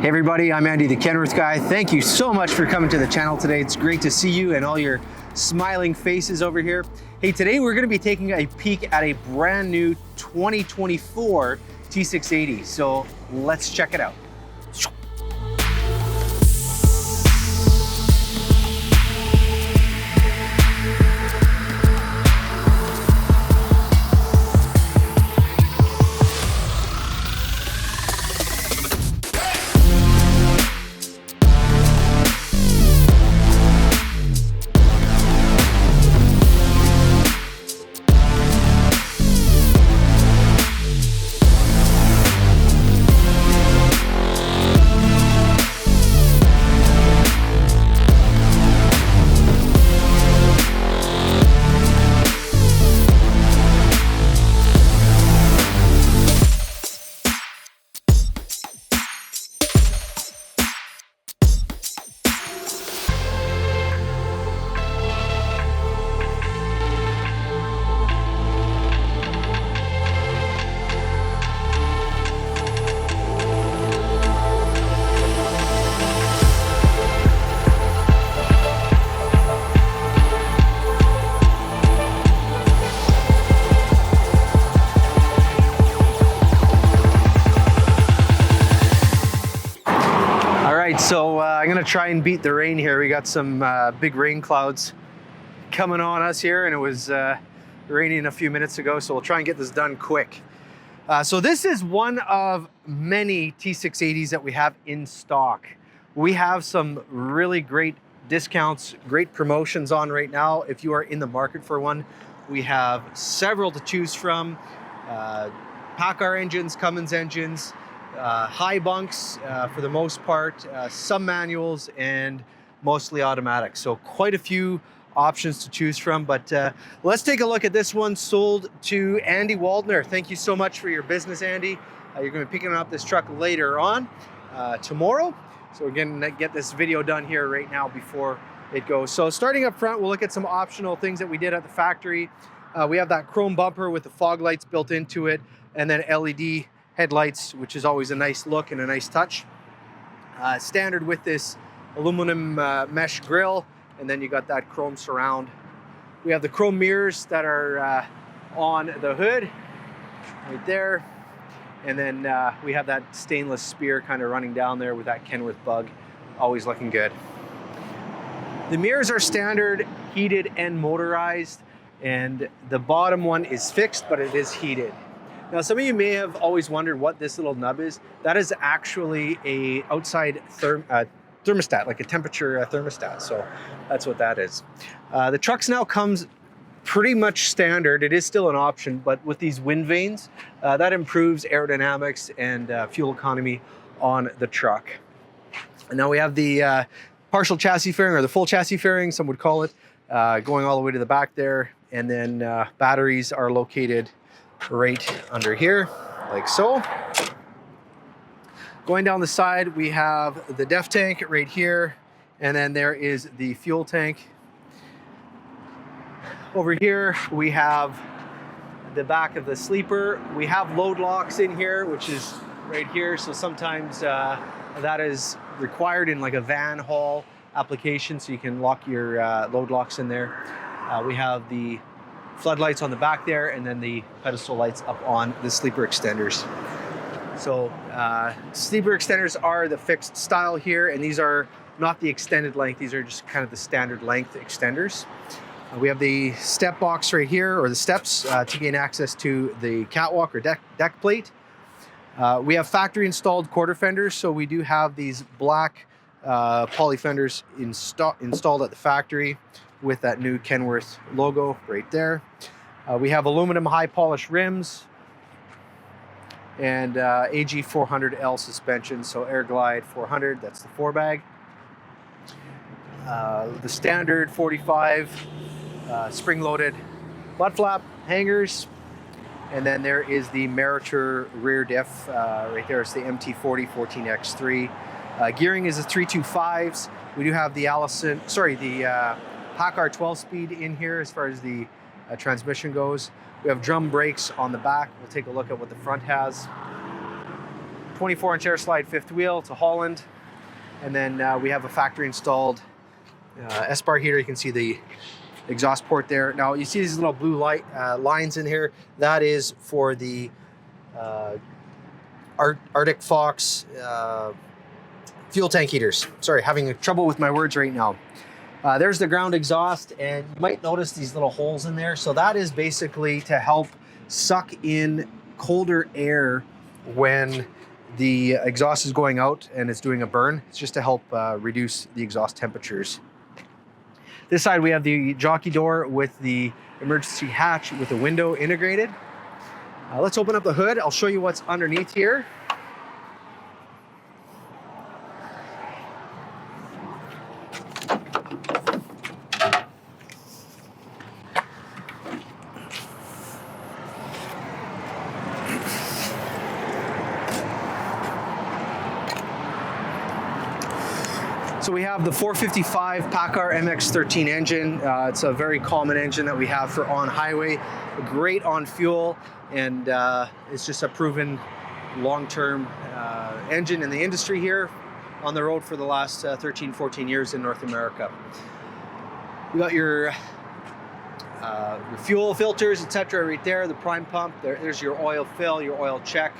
Hey everybody, I'm Andy the Kenworth Guy. Thank you so much for coming to the channel today. It's great to see you and all your smiling faces over here. Hey, today we're going to be taking a peek at a brand new 2024 T680. So let's check it out. So I'm gonna try and beat the rain here. We got some big rain clouds coming on us here, and it was raining a few minutes ago, so we'll try and get this done quick. So this is one of many T680s that we have in stock. We have some really great discounts, great promotions on right now. If you are in the market for one, we have several to choose from. PACCAR engines, Cummins engines, high bunks for the most part, some manuals, and mostly automatic. So quite a few options to choose from, but let's take a look at this one sold to Andy Waldner. Thank you so much for your business, Andy. You're going to be picking up this truck later on tomorrow. So we're going to get this video done here right now before it goes. So starting up front, we'll look at some optional things that we did at the factory. We have that chrome bumper with the fog lights built into it, and then LED headlights, which is always a nice look and a nice touch. Standard with this aluminum mesh grille, and then you got that chrome surround. We have the chrome mirrors that are on the hood right there, and then we have that stainless spear kind of running down there with that Kenworth bug, always looking good. The mirrors are standard, heated and motorized, and the bottom one is fixed, but it is heated. Now, some of you may have always wondered what this little nub is. That is actually a outside thermostat, like a temperature thermostat. So that's what that is. The trucks now comes pretty much standard. It is still an option, but with these wind vanes, that improves aerodynamics and fuel economy on the truck. And now we have the partial chassis fairing, or the full chassis fairing, some would call it, going all the way to the back there. And then batteries are located right under here, like so. Going down the side, we have the def tank right here, and then there is the fuel tank. Over here, we have the back of the sleeper. We have load locks in here, which is right here. So sometimes that is required in like a van haul application, so you can lock your load locks in there. We have the floodlights on the back there, and then the pedestal lights up on the sleeper extenders. So sleeper extenders are the fixed style here, and these are not the extended length. These are just kind of the standard length extenders. We have the step box right here, or the steps, to gain access to the catwalk or deck plate. We have factory installed quarter fenders, so we do have these black poly fenders installed at the factory with that new Kenworth logo right there. We have aluminum high polish rims and AG 400L suspension, so Air Glide 400, that's the 4-bag. The standard 45 spring-loaded butt flap hangers, and then there is the Meritor rear diff right there. It's the MT40 14X3. Gearing is the 325s. We do have the PACCAR 12-speed in here as far as the transmission goes. We have drum brakes on the back. We'll take a look at what the front has. 24-inch air slide fifth wheel. It's a Holland. And then we have a factory installed S-bar heater. You can see the exhaust port there. Now you see these little blue light lines in here. That is for the Arctic Fox fuel tank heaters. Sorry, having trouble with my words right now. There's the ground exhaust, and you might notice these little holes in there. So that is basically to help suck in colder air when the exhaust is going out and it's doing a burn. It's just to help reduce the exhaust temperatures. This side we have the jockey door with the emergency hatch with a window integrated. Let's open up the hood. I'll show you what's underneath here. So we have the 455 PACCAR MX-13 engine. It's a very common engine that we have for on-highway, great on fuel, and it's just a proven long-term engine in the industry here on the road for the last 13, 14 years in North America. You got your fuel filters, etc. right there, the prime pump. There's your oil fill, your oil check.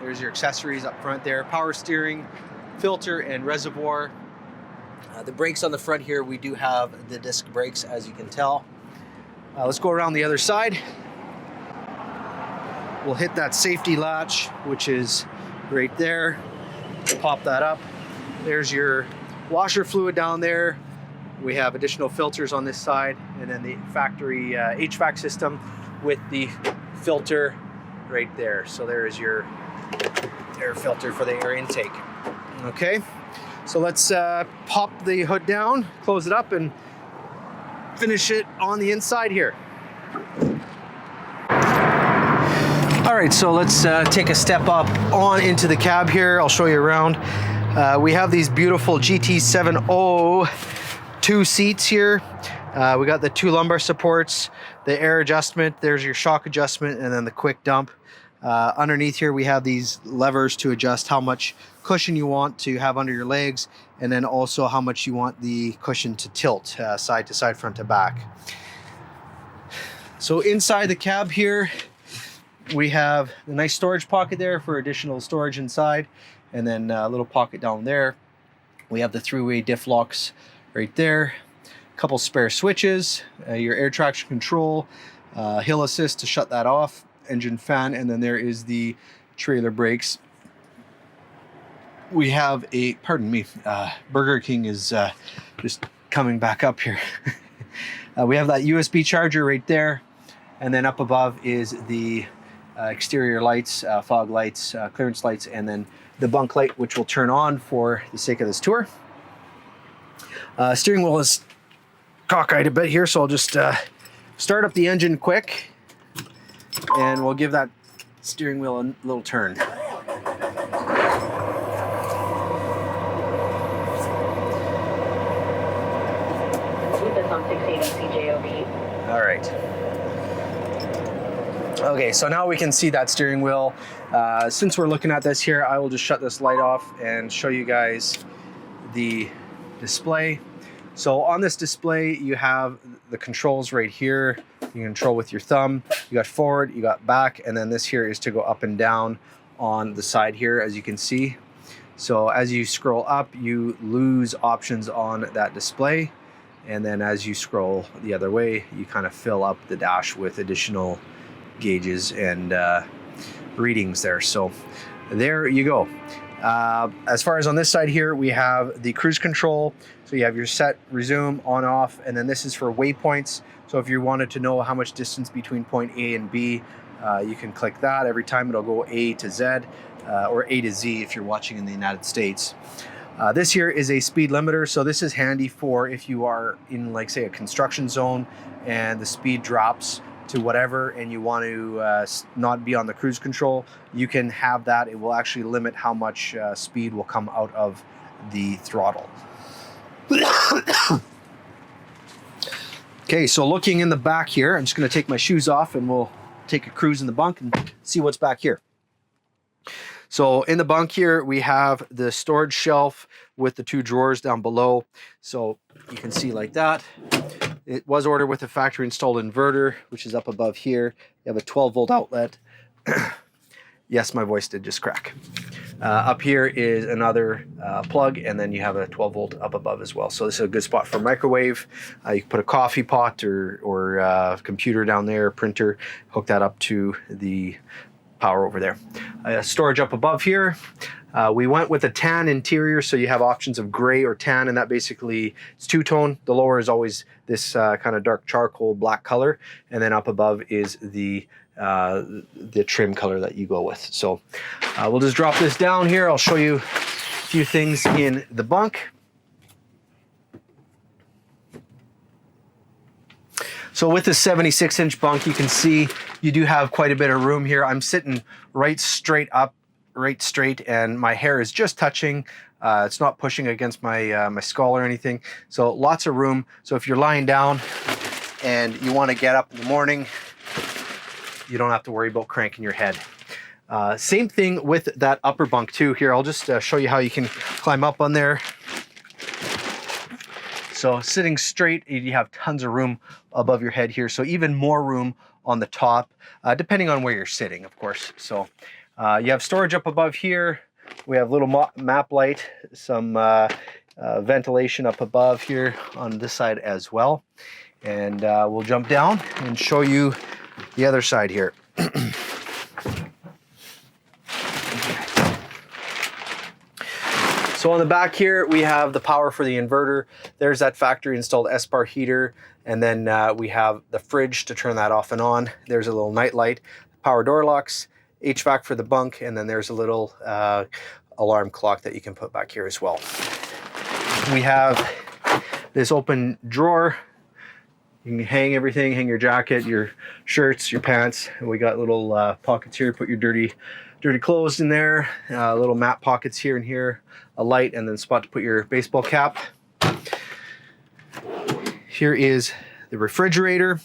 There's your accessories up front there, power steering, filter and reservoir. The brakes on the front here, we do have the disc brakes, as you can tell. Let's go around the other side. We'll hit that safety latch, which is right there. Pop that up. There's your washer fluid down there. We have additional filters on this side, and then the factory HVAC system with the filter right there. So there is your air filter for the air intake. Okay, so let's pop the hood down, close it up, and finish it on the inside here. All right, so let's take a step up on into the cab here. I'll show you around. We have these beautiful GT702 seats here. We got the 2 lumbar supports, the air adjustment, there's your shock adjustment, and then the quick dump. Underneath here we have these levers to adjust how much cushion you want to have under your legs, and then also how much you want the cushion to tilt side to side, front to back. So inside the cab here we have a nice storage pocket there for additional storage inside, and then a little pocket down there. We have the 3-way diff locks right there, a couple spare switches, your air traction control, hill assist to shut that off, engine fan, and then there is the trailer brakes. We have a, pardon me, Burger King is just coming back up here. We have that USB charger right there, and then up above is the exterior lights, fog lights, clearance lights, and then the bunk light, which will turn on for the sake of this tour. Steering wheel is cockeyed a bit here, so I'll just start up the engine quick, and we'll give that steering wheel a little turn. On 680 CJOB. All right. Okay, so now we can see that steering wheel. Since we're looking at this here, I will just shut this light off and show you guys the display. So on this display, you have the controls right here. You can control with your thumb. You got forward, you got back, and then this here is to go up and down on the side here, as you can see. So as you scroll up, you lose options on that display. And then as you scroll the other way, you kind of fill up the dash with additional gauges and readings there. So there you go. As far as on this side here, we have the cruise control. So you have your set, resume, on, off, and then this is for waypoints. So if you wanted to know how much distance between point A and B, you can click that. Every time it'll go A to Z, or A to Z if you're watching in the United States. This here is a speed limiter, so this is handy for if you are in, like, say, a construction zone and the speed drops to whatever and you want to not be on the cruise control. You can have that. It will actually limit how much speed will come out of the throttle. Okay, so looking in the back here, I'm just going to take my shoes off and we'll take a cruise in the bunk and see what's back here. So in the bunk here, we have the storage shelf with the 2 drawers down below. So you can see like that. It was ordered with a factory installed inverter, which is up above here. You have a 12-volt outlet. Yes, my voice did just crack. Up here is another plug, and then you have a 12-volt up above as well. So this is a good spot for microwave. You can put a coffee pot or computer down there, printer, hook that up to the power over there. Storage up above here. We went with a tan interior, so you have options of gray or tan, and that basically it's 2-tone. The lower is always this kind of dark charcoal black color, and then up above is the trim color that you go with. So we'll just drop this down here. I'll show you a few things in the bunk. So with this 76-inch bunk, you can see you do have quite a bit of room here. I'm sitting right straight up, right straight, and my hair is just touching. It's not pushing against my my skull or anything. So lots of room. So if you're lying down and you want to get up in the morning, you don't have to worry about cranking your head. Same thing with that upper bunk too. Here, I'll just show you how you can climb up on there. So sitting straight, you have tons of room above your head here. So even more room on the top, depending on where you're sitting, of course. So you have storage up above here. We have little map light, some ventilation up above here on this side as well. And we'll jump down and show you the other side here. So on the back here, we have the power for the inverter. There's that factory installed S-bar heater. And then we have the fridge to turn that off and on. There's a little night light, power door locks, HVAC for the bunk, and then there's a little alarm clock that you can put back here as well. We have this open drawer. You can hang everything, hang your jacket, your shirts, your pants. And we got little pockets here, put your dirty clothes in there, little mat pockets here and here, a light, and then spot to put your baseball cap. Here is the refrigerator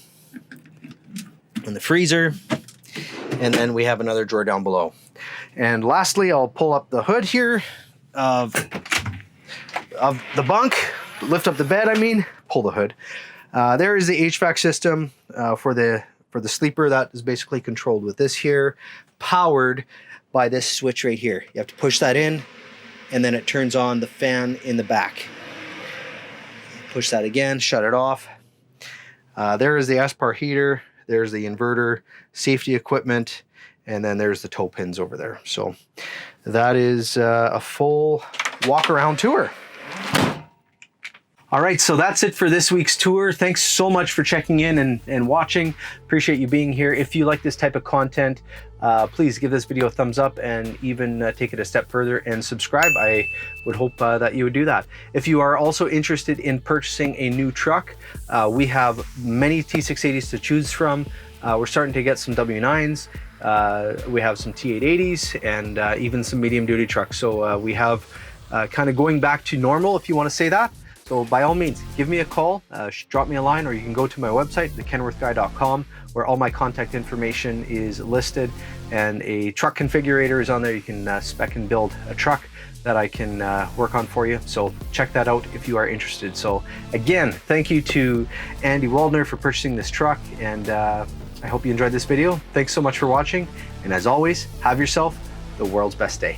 and the freezer, and then we have another drawer down below. And lastly, I'll pull up the hood here of the bunk, lift up the bed, pull the hood. There is the HVAC system for the sleeper that is basically controlled with this here, powered by this switch right here. You have to push that in, and then it turns on the fan in the back. Push that again, shut it off. There is the S-bar heater, there's the inverter, safety equipment, and then there's the toe pins over there. So that is a full walk around tour. All right, so that's it for this week's tour. Thanks so much for checking in and watching. Appreciate you being here. If you like this type of content, please give this video a thumbs up and even take it a step further and subscribe. I would hope that you would do that. If you are also interested in purchasing a new truck, we have many T680s to choose from. We're starting to get some W9s. We have some T880s and even some medium duty trucks. So we have kind of going back to normal, if you want to say that. So by all means, give me a call, drop me a line, or you can go to my website, thekenworthguy.com, where all my contact information is listed, and a truck configurator is on there. You can spec and build a truck that I can work on for you. So check that out if you are interested. So again, thank you to Andy Waldner for purchasing this truck, and I hope you enjoyed this video. Thanks so much for watching, and as always, have yourself the world's best day.